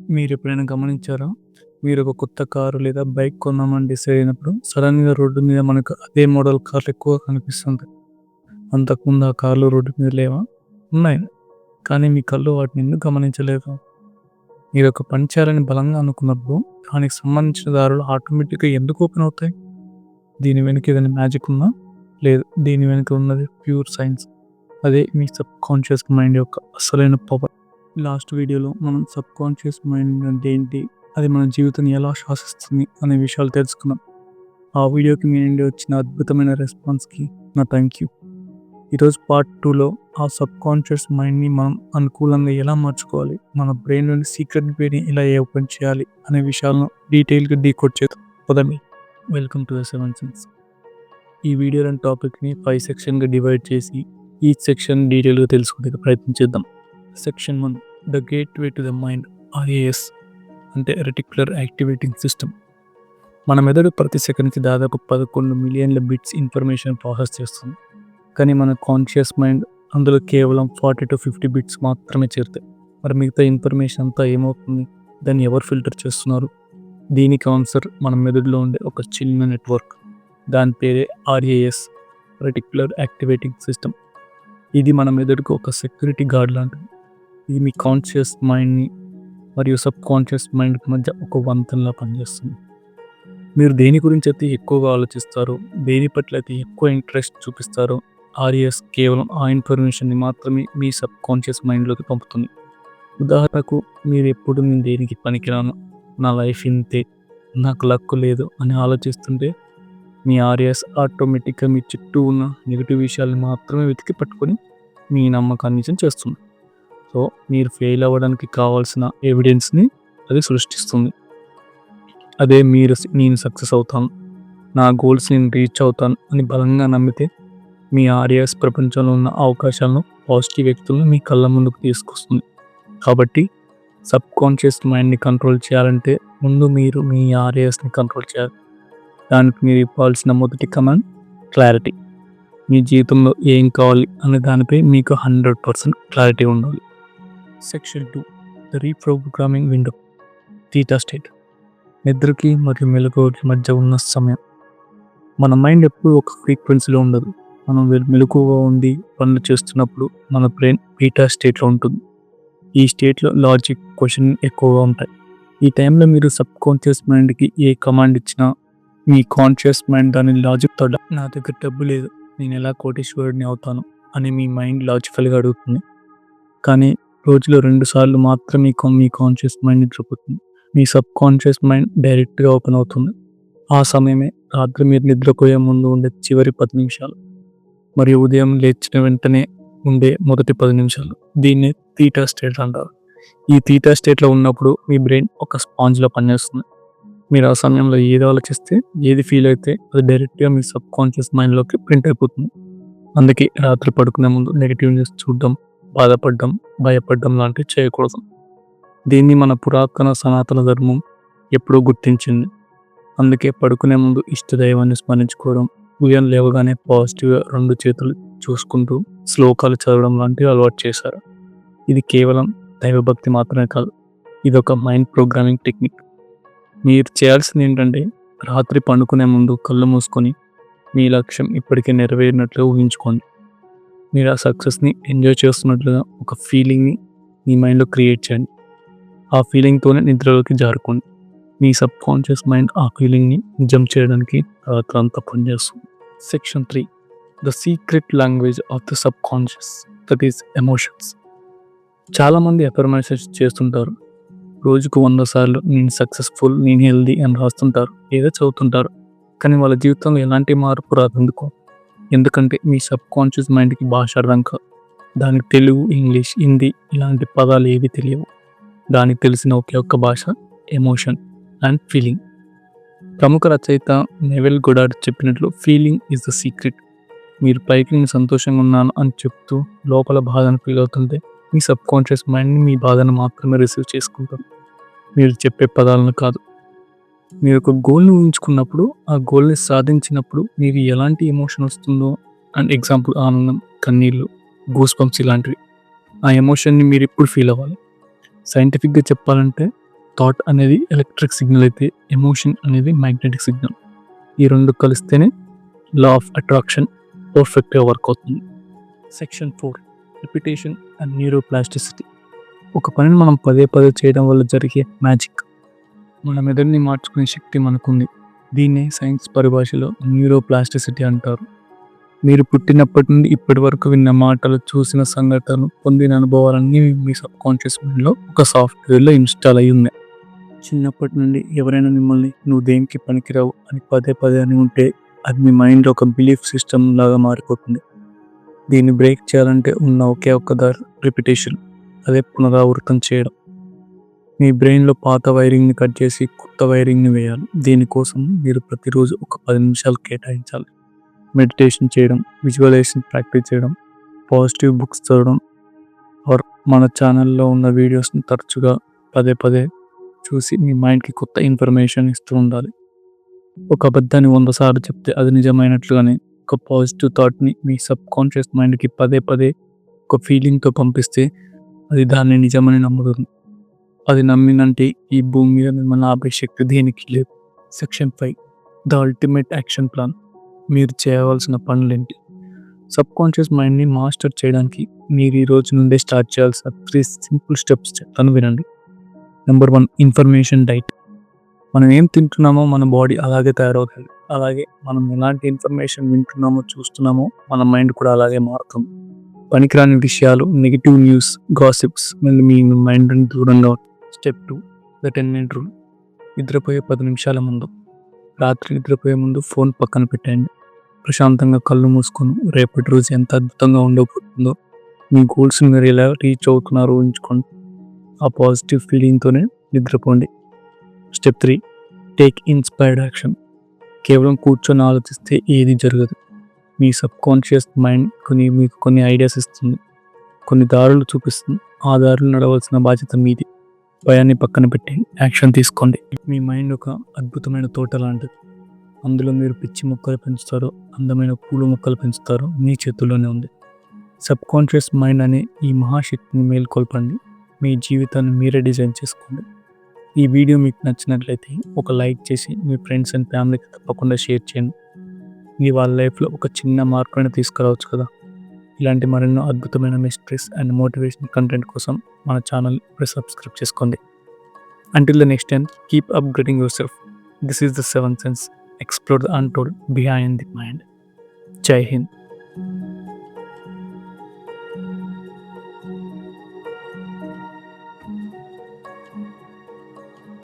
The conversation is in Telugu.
మీరెప్పుడైనా గమనించారా? మీరొక కొత్త కారు లేదా బైక్ కొందామని డిసైడ్ అయినప్పుడు సడెన్‌గా రోడ్డు మీద మనకు అదే మోడల్ కార్లు ఎక్కువ కనిపిస్తుంటాయి. అంతకుముందు ఆ కార్లు రోడ్డు మీద లేవా? ఉన్నాయి. కానీ మీ కళ్ళు వాటిని ఎందుకు గమనించలేదు? మీరొక పని చేయాలని బలంగా అనుకున్నప్పుడు దానికి సంబంధించిన దారులు ఆటోమేటిక్‌గా ఎందుకు ఓపెన్ అవుతాయి? దీని వెనుక ఏదైనా మ్యాజిక్ ఉందా? లేదు. దీని వెనుక ఉన్నది ప్యూర్ సైన్స్. అదే మీ సబ్‌కాన్షియస్ మైండ్ యొక్క అసలైన పవర్. లాస్ట్ వీడియోలో మనం సబ్‌కాన్షియస్ మైండ్ అంటే ఏంటి? అది మన జీవితాన్ని ఎలా శాసిస్తుంది అనే విషయాలు తెలుసుకున్నాం. ఆ వీడియోకి మీ నుండి వచ్చిన అద్భుతమైన రెస్పాన్స్‌కి నా థ్యాంక్ యూ. ఈరోజు పార్ట్ 2లో ఆ సబ్‌కాన్షియస్ మైండ్‌ని మనం అనుకూలంగా ఎలా మార్చుకోవాలి? మన బ్రెయిన్‌లోని సీక్రెట్ వేని ఎలా ఓపెన్ చేయాలి? అనే విషయాలను డీటెయిల్‌గా డీకోడ్ చేద్దాం. పదండి. Welcome to the 7 sense. ఈ వీడియోలోని టాపిక్‌ని 5 సెక్షన్‌గా డివైడ్ చేసి ఈచ్ సెక్షన్ డీటెయిల్‌గా తెలుసుకునేందుకు ప్రయత్నించేద్దాం. Section 1 the gateway to the mind RAS అంటే రెటిక్యులర్ యాక్టివేటింగ్ సిస్టమ్. మన మెదడు ప్రతి సెకండ్‌కి దాదాపు 11 మిలియన్ల బిట్స్ ఇన్ఫర్మేషన్ ప్రాసెస్ చేస్తుంది. కానీ మన కాన్షియస్ మైండ్ అందులో కేవలం 40-50 బిట్స్ మాత్రమే చేరుతాయి. మరి మిగతా ఇన్ఫర్మేషన్ అంతా ఏమవుతుంది? దాన్ని ఎవరు ఫిల్టర్ చేస్తున్నారు? దీనికి ఆన్సర్ మన మెదడులో ఉండే ఒక చిన్న నెట్వర్క్. దాని పేరే RAS రెటిక్యులర్ యాక్టివేటింగ్ సిస్టమ్. ఇది మన మెదడుకు ఒక సెక్యూరిటీ గార్డ్ లాంటిది. ఇది మీ కాన్షియస్ మైండ్‌ని మరియు సబ్‌కాన్షియస్ మైండ్‌కి మధ్య ఒక వంతెనలా పనిచేస్తుంది. మీరు దేని గురించి అయితే ఎక్కువగా ఆలోచిస్తారో, దేని పట్ల అయితే ఎక్కువ ఇంట్రెస్ట్ చూపిస్తారో, RAS కేవలం ఆ ఇన్ఫర్మేషన్‌ని మాత్రమే మీ సబ్‌కాన్షియస్ మైండ్‌లోకి పంపుతుంది. ఉదాహరణకు మీరు ఎప్పుడు నేను దేనికి పనికిరాను, నా లైఫ్ ఇంతే, నాకు లక్ లేదు అని ఆలోచిస్తుంటే మీ RAS ఆటోమేటిక్‌గా మీ చుట్టూ ఉన్న నెగెటివ్ విషయాలను మాత్రమే వెతికి పట్టుకొని మీ నమ్మకాన్ని నిజం చేస్తుంది. సో మీరు ఫెయిల్ అవ్వడానికి కావాల్సిన ఎవిడెన్స్‌ని అది సృష్టిస్తుంది. అదే మీరు నేను సక్సెస్ అవుతాను, నా గోల్స్ నేను రీచ్ అవుతాను అని బలంగా నమ్మితే మీ RAS ప్రపంచంలో ఉన్న అవకాశాలను, పాజిటివ్ వ్యక్తులను మీ కళ్ళ ముందుకు తీసుకొస్తుంది. కాబట్టి సబ్‌కాన్షియస్ మైండ్‌ని కంట్రోల్ చేయాలంటే ముందు మీరు మీ RAS‌ని కంట్రోల్ చేయాలి. దానికి మీరు ఇవ్వాల్సిన మొదటి కమాండ్ క్లారిటీ. మీ జీవితంలో ఏం కావాలి అనే దానిపై మీకు 100% క్లారిటీ ఉండాలి. Section 2 the reprogramming window theta state. నిద్రకి మరియు మెలకువకి మధ్య ఉన్న సమయం. మన మైండ్ ఎప్పుడు ఒక ఫ్రీక్వెన్సీలో ఉండదు. మనం మెలకువగా ఉండి పనులు చేస్తున్నప్పుడు మన బ్రెయిన్ బీటా స్టేట్లో ఉంటుంది. ఈ స్టేట్లో లాజిక్, క్వశ్చన్ ఎక్కువగా ఉంటాయి. ఈ టైంలో మీరు సబ్‌కాన్షియస్ మైండ్కి ఏ కమాండ్ ఇచ్చినా మీ కాన్షియస్ మైండ్ దాని లాజిక్తో నా దగ్గర డబ్బు లేదు, నేను ఎలా కోటీశ్వరుడిని అవుతాను అని మీ మైండ్ లాజికల్గా అడుగుతుంది. కానీ రోజులో 2 సార్లు మాత్రమే మీ కాన్షియస్ మైండ్ నిద్రపోతుంది. మీ సబ్‌కాన్షియస్ మైండ్ డైరెక్ట్గా ఓపెన్ అవుతుంది. ఆ సమయమే రాత్రి మీరు నిద్రపోయే ముందు ఉండే చివరి 10 నిమిషాలు మరియు ఉదయం లేచిన వెంటనే ఉండే మొదటి 10 నిమిషాలు. దీన్నే థీటా స్టేట్ అంటారు. ఈ థీటా స్టేట్లో ఉన్నప్పుడు మీ బ్రెయిన్ ఒక స్పాంజ్‌లా పనిచేస్తుంది. మీరు ఆ సమయంలో ఏది ఆలోచిస్తే, ఏది ఫీల్ అయితే అది డైరెక్ట్‌గా మీ సబ్‌కాన్షియస్ మైండ్‌లోకి ప్రింట్ అయిపోతుంది. అందుకే రాత్రి పడుకునే ముందు నెగెటివ్ న్యూస్ చూడడం, బాధపడడం, భయపడడం లాంటివి చేయకూడదు. దీన్ని మన పురాతన సనాతన ధర్మం ఎప్పుడూ గుర్తించింది. అందుకే పడుకునే ముందు ఇష్టదైవాన్ని స్మరించుకోవడం, ఉదయం లేవగానే పాజిటివ్‌గా 2 చేతులు చూసుకుంటూ శ్లోకాలు చదవడం లాంటివి అలవాటు చేశారు. ఇది కేవలం దైవభక్తి మాత్రమే కాదు, ఇదొక మైండ్ ప్రోగ్రామింగ్ టెక్నిక్. మీరు చేయాల్సింది ఏంటంటే రాత్రి పండుకునే ముందు కళ్ళు మూసుకొని మీ లక్ష్యం ఇప్పటికే నెరవేరినట్లుగా ఊహించుకోండి. మీరు ఆ సక్సెస్ని ఎంజాయ్ చేస్తున్నట్లుగా ఒక ఫీలింగ్ని మీ మైండ్లో క్రియేట్ చేయండి. ఆ ఫీలింగ్తోనే నిద్రలోకి జారుకోండి. మీ సబ్‌కాన్షియస్ మైండ్ ఆ ఫీలింగ్ని నిజం చేయడానికి రాత్రంతా పనిచేస్తుంది. Section 3 the secret language of the subconscious, that is emotions. చాలామంది అఫర్మేషన్స్ చేస్తుంటారు. రోజుకు 100 సార్లు నేను సక్సెస్ఫుల్, నేను హెల్దీ అని రాస్తుంటారు, ఏదో చదువుతుంటారు. కానీ వాళ్ళ జీవితంలో ఎలాంటి మార్పు రాదు. ఎందుకంటే మీ సబ్‌కాన్షియస్ మైండ్‌కి భాష అర్థం కాదు. దానికి తెలుగు, ఇంగ్లీష్, హిందీ ఇలాంటి పదాలు ఏవి తెలియవు. దానికి తెలిసిన ఒకే ఒక్క భాష ఎమోషన్ అండ్ ఫీలింగ్. ప్రముఖ రచయిత నెవెల్ గొడార్డ్ చెప్పినట్లు ఫీలింగ్ ఈజ్ ద సీక్రెట్. మీరు పైకి నేను సంతోషంగా ఉన్నాను అని చెప్తూ లోపల బాధను ఫీల్ అవుతుంటే మీ సబ్‌కాన్షియస్ మైండ్‌ని మీ బాధను మాత్రమే రిసీవ్ చేసుకుంటుంది, మీరు చెప్పే పదాలను కాదు. మీరు ఒక గోల్‌ని ఊహించుకున్నప్పుడు, ఆ గోల్‌ని సాధించినప్పుడు మీకు ఎలాంటి ఎమోషన్ వస్తుందో, అండ్ ఎగ్జాంపుల్ ఆనందం, కన్నీళ్ళు, గూస్ బంప్స్ ఇలాంటివి. ఆ ఎమోషన్‌ని మీరు ఇప్పుడు ఫీల్ అవ్వాలి. సైంటిఫిక్‌గా చెప్పాలంటే థాట్ అనేది ఎలక్ట్రిక్ సిగ్నల్ అయితే ఎమోషన్ అనేది మ్యాగ్నెటిక్ సిగ్నల్. ఈ రెండు కలిస్తేనే లా ఆఫ్ అట్రాక్షన్ పర్ఫెక్ట్గా వర్క్ అవుతుంది. Section 4 repetition and neuroplasticity. ఒక పనిని మనం పదే పదే చేయడం వల్ల జరిగే మ్యాజిక్. మన మెదడుని మార్చుకునే శక్తి మనకుంది. దీన్నే సైన్స్ పరిభాషలో న్యూరోప్లాస్టిసిటీ అంటారు. మీరు పుట్టినప్పటి నుండి ఇప్పటి వరకు విన్న మాటలు, చూసిన సంఘటనలు, పొందిన అనుభవాలన్నీ మీ సబ్ కాన్షియస్ మైండ్లో ఒక సాఫ్ట్వేర్లో ఇన్స్టాల్ అయి ఉన్నాయి. చిన్నప్పటి నుండి ఎవరైనా మిమ్మల్ని నువ్వు దేనికి పనికిరావు అని పదే పదే అని ఉంటే అది మీ మైండ్లో ఒక బిలీఫ్ సిస్టమ్ లాగా మారిపోతుంది. దీన్ని బ్రేక్ చేయాలంటే ఉన్న ఒకే ఒక్క దారి రిపిటేషన్, అదే పునరావృతం చేయడం. మీ బ్రెయిన్లో పాత వైరింగ్ని కట్ చేసి కొత్త వైరింగ్ని వేయాలి. దీనికోసం మీరు ప్రతిరోజు ఒక 10 నిమిషాలు కేటాయించాలి. మెడిటేషన్ చేయడం, విజువలైజేషన్ ప్రాక్టీస్ చేయడం, పాజిటివ్ బుక్స్ చదవడం, ఆర్ మన ఛానల్లో ఉన్న వీడియోస్ని తరచుగా పదే పదే చూసి మీ మైండ్కి కొత్త ఇన్ఫర్మేషన్ ఇస్తూ ఉండాలి. ఒక అబద్ధాన్ని 100 సార్లు చెప్తే అది నిజమైనట్లుగానే ఒక పాజిటివ్ థాట్ని మీ సబ్ కాన్షియస్ మైండ్కి పదే పదే ఒక ఫీలింగ్తో పంపిస్తే అది దాన్ని నిజమని నమ్ముతుంది. అది నమ్మినంటే ఈ భూమి మీద మిమ్మల్ని ఆపే శక్తి దేనికి లేదు. Section 5 the ultimate action plan. మీరు చేయవలసిన పనులేంటి? సబ్ కాన్షియస్ మైండ్ని మాస్టర్ చేయడానికి మీరు ఈ రోజు నుండే స్టార్ట్ చేయాల్సిన 3 సింపుల్ స్టెప్స్ చెప్తాను వినండి. Number 1 information diet. మనం ఏం తింటున్నామో మన బాడీ అలాగే తయారవుతుంది. అలాగే మనం ఎలాంటి ఇన్ఫర్మేషన్ వింటున్నామో చూస్తున్నామో మన మైండ్ కూడా అలాగే మారుతుంది. పనికిరాని విషయాలు, నెగిటివ్ న్యూస్, గాసిప్స్ మీ మైండ్ నుండి దూరంగా ఉంటుంది. Step 2 the 10-minute rule. నిద్రపోయే 10 నిమిషాల ముందు, రాత్రి నిద్రపోయే ముందు ఫోన్ పక్కన పెట్టండి. ప్రశాంతంగా కళ్ళు మూసుకొని రేపటి రోజు ఎంత అద్భుతంగా ఉండబోతుందో, మీ గోల్స్ని మీరు ఎలా రీచ్ అవుతున్నారో ఊహించుకోండి. ఆ పాజిటివ్ ఫీలింగ్తోనే నిద్రపోండి. Step 3 take inspired action. కేవలం కూర్చొని ఆలోచిస్తే ఏది జరగదు. మీ సబ్ కాన్షియస్ మైండ్ మీకు కొన్ని ఐడియాస్ ఇస్తుంది, కొన్ని దారులు చూపిస్తుంది. ఆ దారులు నడవలసిన బాధ్యత మీది. భయాన్ని పక్కన పెట్టి యాక్షన్ తీసుకోండి. మీ మైండ్ ఒక అద్భుతమైన తోట లాంటిది. అందులో మీరు పిచ్చి మొక్కలు పెంచుతారో, అందమైన పూల మొక్కలు పెంచుతారో మీ చేతుల్లోనే ఉంది. సబ్ కాన్షియస్ మైండ్ అనే ఈ మహాశక్తిని మేల్కొల్పండి. మీ జీవితాన్ని మీరే డిజైన్ చేసుకోండి. ఈ వీడియో మీకు నచ్చినట్లయితే ఒక లైక్ చేసి మీ ఫ్రెండ్స్ అండ్ ఫ్యామిలీకి తప్పకుండా షేర్ చేయండి. మీ వాళ్ళ లైఫ్లో ఒక చిన్న మార్పుని తీసుకురావచ్చు కదా. ఇలాంటి మరెన్నో అద్భుతమైన మిస్టరీస్ అండ్ మోటివేషన్ కంటెంట్ కోసం మన ఛానల్ ఇప్పుడు సబ్స్క్రైబ్ చేసుకోండి. Until the next time, keep upgrading yourself. This is the 7th sense. Explore the untold behind the mind. Jai Hind.